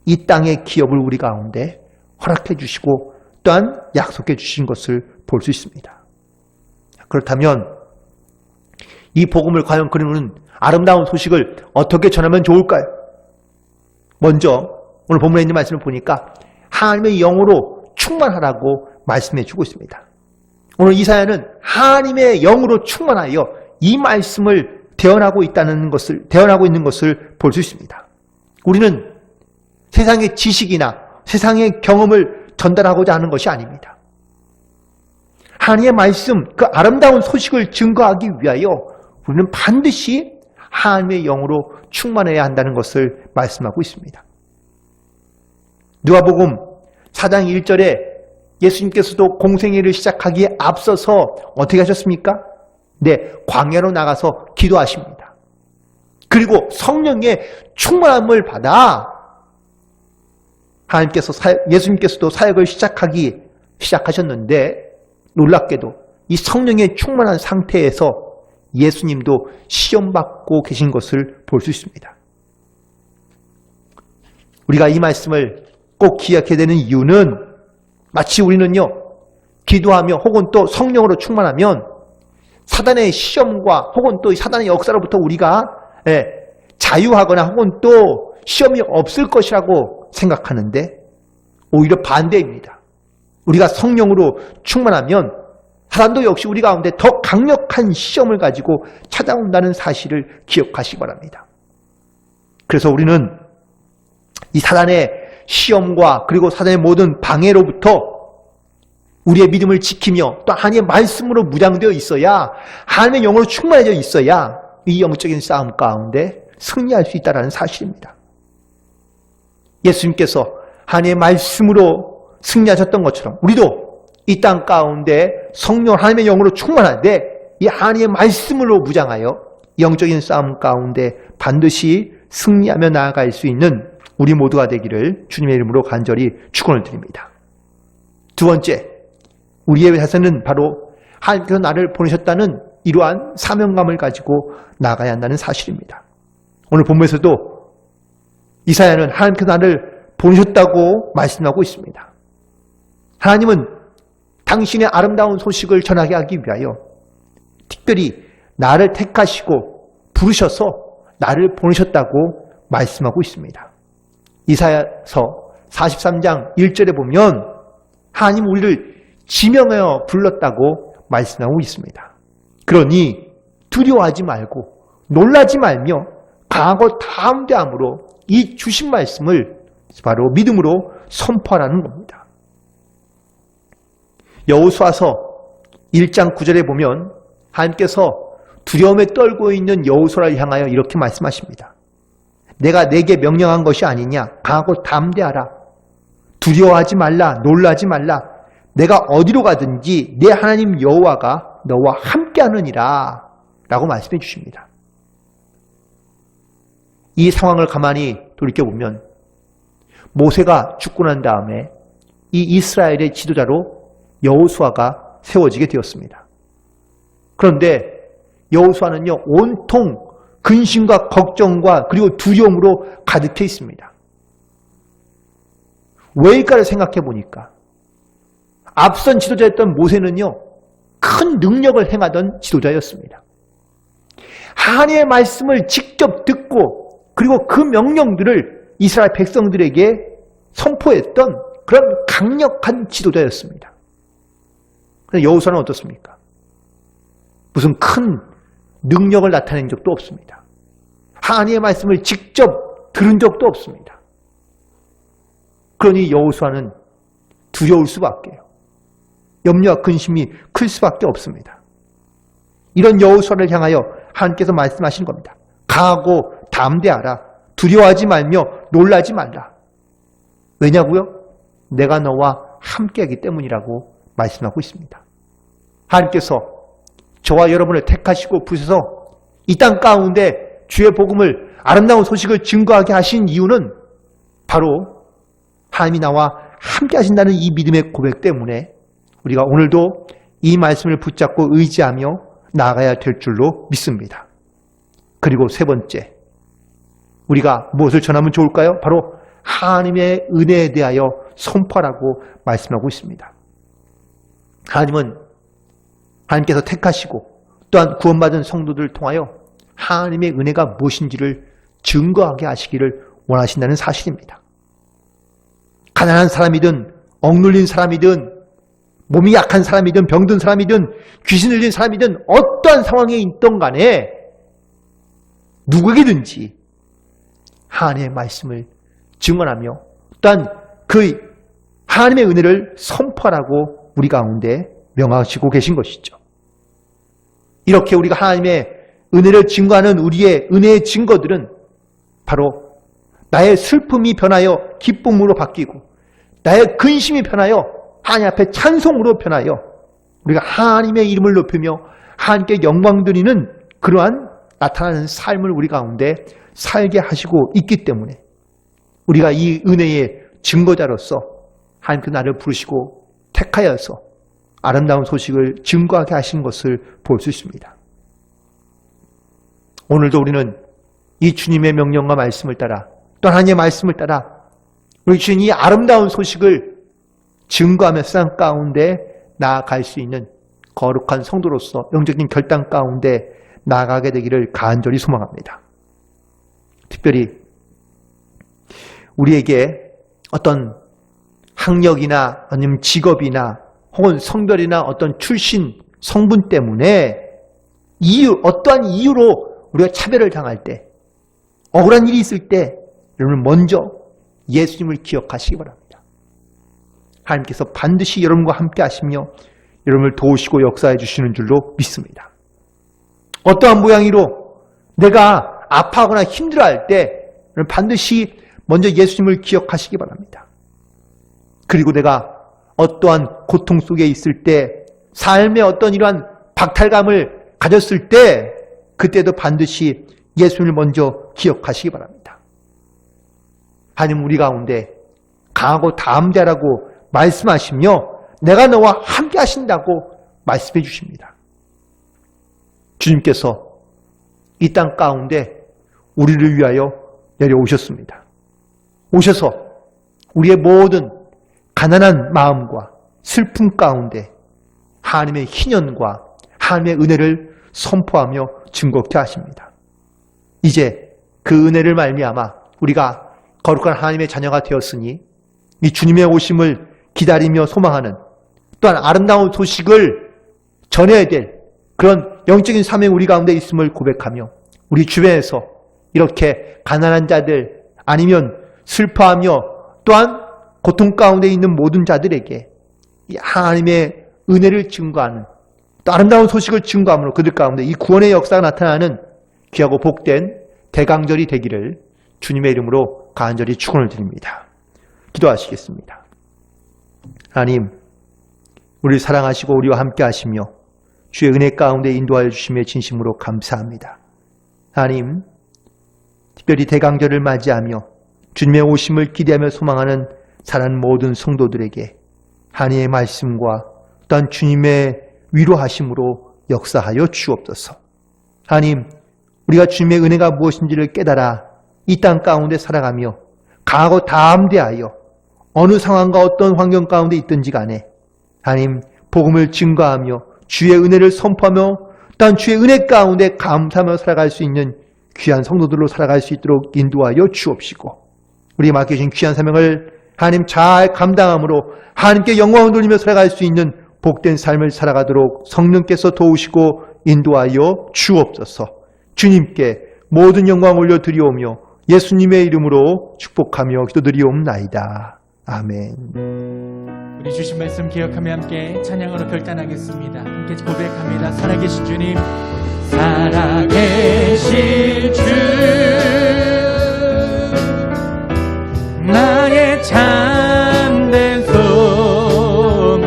이 땅의 기업을 우리 가운데 허락해 주시고 또한 약속해 주신 것을 볼 수 있습니다. 그렇다면 이 복음을 과연 그리는 아름다운 소식을 어떻게 전하면 좋을까요? 먼저 오늘 본문에 있는 말씀을 보니까 하나님의 영으로 충만하라고 말씀해 주고 있습니다. 오늘 이사야는 하나님의 영으로 충만하여 이 말씀을 대언하고 있는 것을 볼 수 있습니다. 우리는 세상의 지식이나 세상의 경험을 전달하고자 하는 것이 아닙니다. 하나님의 말씀, 그 아름다운 소식을 증거하기 위하여 우리는 반드시 하나님의 영으로 충만해야 한다는 것을 말씀하고 있습니다. 누가복음 4장 1절에 예수님께서도 공생애를 시작하기에 앞서서 어떻게 하셨습니까? 네, 광야로 나가서 기도하십니다. 그리고 성령의 충만함을 받아 예수님께서도 사역을 시작하셨는데 놀랍게도 이 성령의 충만한 상태에서 예수님도 시험받고 계신 것을 볼 수 있습니다. 우리가 이 말씀을 꼭 기억해야 되는 이유는 마치 우리는요, 기도하며 혹은 또 성령으로 충만하면 사단의 시험과 혹은 또 사단의 역사로부터 우리가 자유하거나 혹은 또 시험이 없을 것이라고 생각하는데 오히려 반대입니다. 우리가 성령으로 충만하면 사단도 역시 우리 가운데 더 강력한 시험을 가지고 찾아온다는 사실을 기억하시기 바랍니다. 그래서 우리는 이 사단의 시험과 그리고 사단의 모든 방해로부터 우리의 믿음을 지키며 또 하나님의 말씀으로 무장되어 있어야, 하나님의 영으로 충만해져 있어야 이 영적인 싸움 가운데 승리할 수 있다는 사실입니다. 예수님께서 하나님의 말씀으로 승리하셨던 것처럼 우리도 이 땅 가운데 성령 하나님의 영으로 충만한데 이 하나님의 말씀으로 무장하여 영적인 싸움 가운데 반드시 승리하며 나아갈 수 있는 우리 모두가 되기를 주님의 이름으로 간절히 축원을 드립니다. 두 번째, 우리의 회사는 바로 하나님께서 나를 보내셨다는 이러한 사명감을 가지고 나가야 한다는 사실입니다. 오늘 본문에서도 이사야는 하나님께서 나를 보내셨다고 말씀하고 있습니다. 하나님은 당신의 아름다운 소식을 전하게 하기 위하여 특별히 나를 택하시고 부르셔서 나를 보내셨다고 말씀하고 있습니다. 이사야서 43장 1절에 보면 하나님 우리를 지명하여 불렀다고 말씀하고 있습니다. 그러니 두려워하지 말고 놀라지 말며 강하고 담대함으로 이 주신 말씀을 바로 믿음으로 선포하라는 겁니다. 여호수아서 1장 9절에 보면 하나님께서 두려움에 떨고 있는 여호수아를 향하여 이렇게 말씀하십니다. 내가 내게 명령한 것이 아니냐? 강하고 담대하라. 두려워하지 말라. 놀라지 말라. 내가 어디로 가든지 내 하나님 여호와가 너와 함께하느니라 라고 말씀해 주십니다. 이 상황을 가만히 돌이켜보면 모세가 죽고 난 다음에 이 이스라엘의 지도자로 여호수아가 세워지게 되었습니다. 그런데 여호수아는요, 온통 근심과 걱정과 그리고 두려움으로 가득해 있습니다. 왜일까를 생각해 보니까 앞선 지도자였던 모세는요, 큰 능력을 행하던 지도자였습니다. 하나님의 말씀을 직접 듣고 그리고 그 명령들을 이스라엘 백성들에게 선포했던 그런 강력한 지도자였습니다. 그런데 여호수아는 어떻습니까? 무슨 큰 능력을 나타낸 적도 없습니다. 하나님의 말씀을 직접 들은 적도 없습니다. 그러니 여호수아는 두려울 수밖에요. 염려와 근심이 클 수밖에 없습니다. 이런 여호수아를 향하여 하나님께서 말씀하신 겁니다. 강하고 담대하라. 두려워하지 말며 놀라지 말라. 왜냐고요? 내가 너와 함께하기 때문이라고 말씀하고 있습니다. 하나님께서 저와 여러분을 택하시고 부셔서 이 땅 가운데 주의 복음을 아름다운 소식을 증거하게 하신 이유는 바로 하나님이 나와 함께 하신다는 이 믿음의 고백 때문에 우리가 오늘도 이 말씀을 붙잡고 의지하며 나아가야 될 줄로 믿습니다. 그리고 세 번째, 우리가 무엇을 전하면 좋을까요? 바로 하나님의 은혜에 대하여 선포하라고 말씀하고 있습니다. 하나님께서 택하시고 또한 구원받은 성도들을 통하여 하나님의 은혜가 무엇인지를 증거하게 하시기를 원하신다는 사실입니다. 가난한 사람이든 억눌린 사람이든 몸이 약한 사람이든 병든 사람이든 귀신 들린 사람이든 어떠한 상황에 있던 간에 누구에게든지 하나님의 말씀을 증언하며 또한 그 하나님의 은혜를 선포하라고 우리 가운데 명하시고 계신 것이죠. 이렇게 우리가 하나님의 은혜를 증거하는 우리의 은혜의 증거들은 바로 나의 슬픔이 변하여 기쁨으로 바뀌고 나의 근심이 변하여 하나님 앞에 찬송으로 변하여 우리가 하나님의 이름을 높이며 하나님께 영광 드리는 그러한 나타나는 삶을 우리 가운데 살게 하시고 있기 때문에 우리가 이 은혜의 증거자로서 하나님께서 나를 부르시고 택하여서 아름다운 소식을 증거하게 하신 것을 볼 수 있습니다. 오늘도 우리는 이 주님의 명령과 말씀을 따라 또 하나님의 말씀을 따라 우리 주님이 아름다운 소식을 증거하며 세상 가운데 나아갈 수 있는 거룩한 성도로서 영적인 결단 가운데 나아가게 되기를 간절히 소망합니다. 특별히 우리에게 어떤 학력이나 아니면 직업이나 혹은 성별이나 어떤 출신, 성분 때문에 어떠한 이유로 우리가 차별을 당할 때, 억울한 일이 있을 때 여러분 먼저 예수님을 기억하시기 바랍니다. 하나님께서 반드시 여러분과 함께 하시며 여러분을 도우시고 역사해 주시는 줄로 믿습니다. 어떠한 모양이로 내가 아파하거나 힘들어할 때 반드시 먼저 예수님을 기억하시기 바랍니다. 그리고 내가 어떠한 고통 속에 있을 때 삶의 어떤 이러한 박탈감을 가졌을 때 그때도 반드시 예수님을 먼저 기억하시기 바랍니다. 하나님 우리 가운데 강하고 담대하라고 말씀하시며 내가 너와 함께 하신다고 말씀해 주십니다. 주님께서 이 땅 가운데 우리를 위하여 내려오셨습니다. 오셔서 우리의 모든 가난한 마음과 슬픔 가운데 하나님의 희년과 하나님의 은혜를 선포하며 증거케 하십니다. 이제 그 은혜를 말미암아 우리가 거룩한 하나님의 자녀가 되었으니 이 주님의 오심을 기다리며 소망하는 또한 아름다운 소식을 전해야 될 그런 영적인 사명이 우리 가운데 있음을 고백하며 우리 주변에서 이렇게 가난한 자들 아니면 슬퍼하며 또한 고통 가운데 있는 모든 자들에게 이 하나님의 은혜를 증거하는 또 아름다운 소식을 증거함으로 그들 가운데 이 구원의 역사가 나타나는 귀하고 복된 대강절이 되기를 주님의 이름으로 간절히 축원을 드립니다. 기도하시겠습니다. 하나님, 우리를 사랑하시고 우리와 함께 하시며 주의 은혜 가운데 인도하여 주심에 진심으로 감사합니다. 하나님, 특별히 대강절을 맞이하며 주님의 오심을 기대하며 소망하는 사랑하는 모든 성도들에게 하나님의 말씀과 또한 주님의 위로하심으로 역사하여 주옵소서. 하나님, 우리가 주님의 은혜가 무엇인지를 깨달아 이 땅 가운데 살아가며 강하고 담대하여 어느 상황과 어떤 환경 가운데 있든지 간에 하나님 복음을 증거하며 주의 은혜를 선포하며 또한 주의 은혜 가운데 감사하며 살아갈 수 있는 귀한 성도들로 살아갈 수 있도록 인도하여 주옵시고 우리 맡겨주신 귀한 사명을 하나님 잘 감당함으로 하나님께 영광을 돌리며 살아갈 수 있는 복된 삶을 살아가도록 성령께서 도우시고 인도하여 주옵소서. 주님께 모든 영광 올려드리오며 예수님의 이름으로 축복하며 기도드리옵나이다. 아멘. 우리 주신 말씀 기억하며 함께 찬양으로 결단하겠습니다. 함께 고백합니다. 살아계신 주님, 살아계신 주, 나의 참된 소망,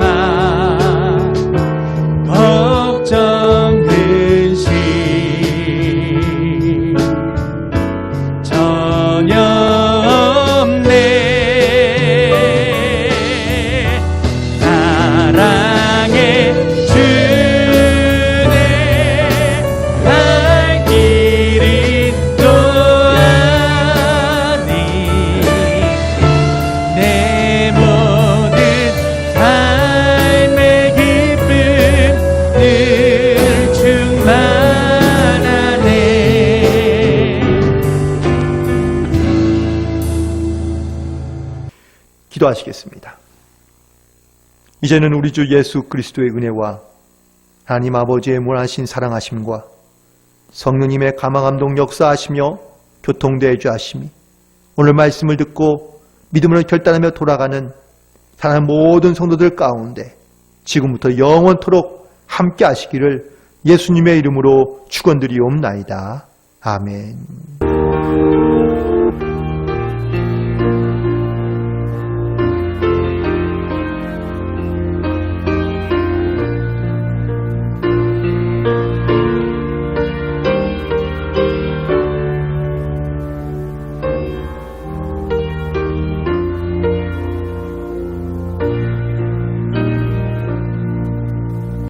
걱정 근심 전혀 없네. 사랑의 주네, 갈 길이 또 아니 내 모든 삶의 기쁨 늘 충만하네. 기도하시겠습니다. 이제는 우리 주 예수 그리스도의 은혜와 하나님 아버지의 무한하신 사랑하심과 성령님의 감화감동 역사하시며 교통대주 하심이 오늘 말씀을 듣고 믿음으로 결단하며 돌아가는 사랑하는 모든 성도들 가운데 지금부터 영원토록 함께 하시기를 예수님의 이름으로 축원드리옵나이다. 아멘.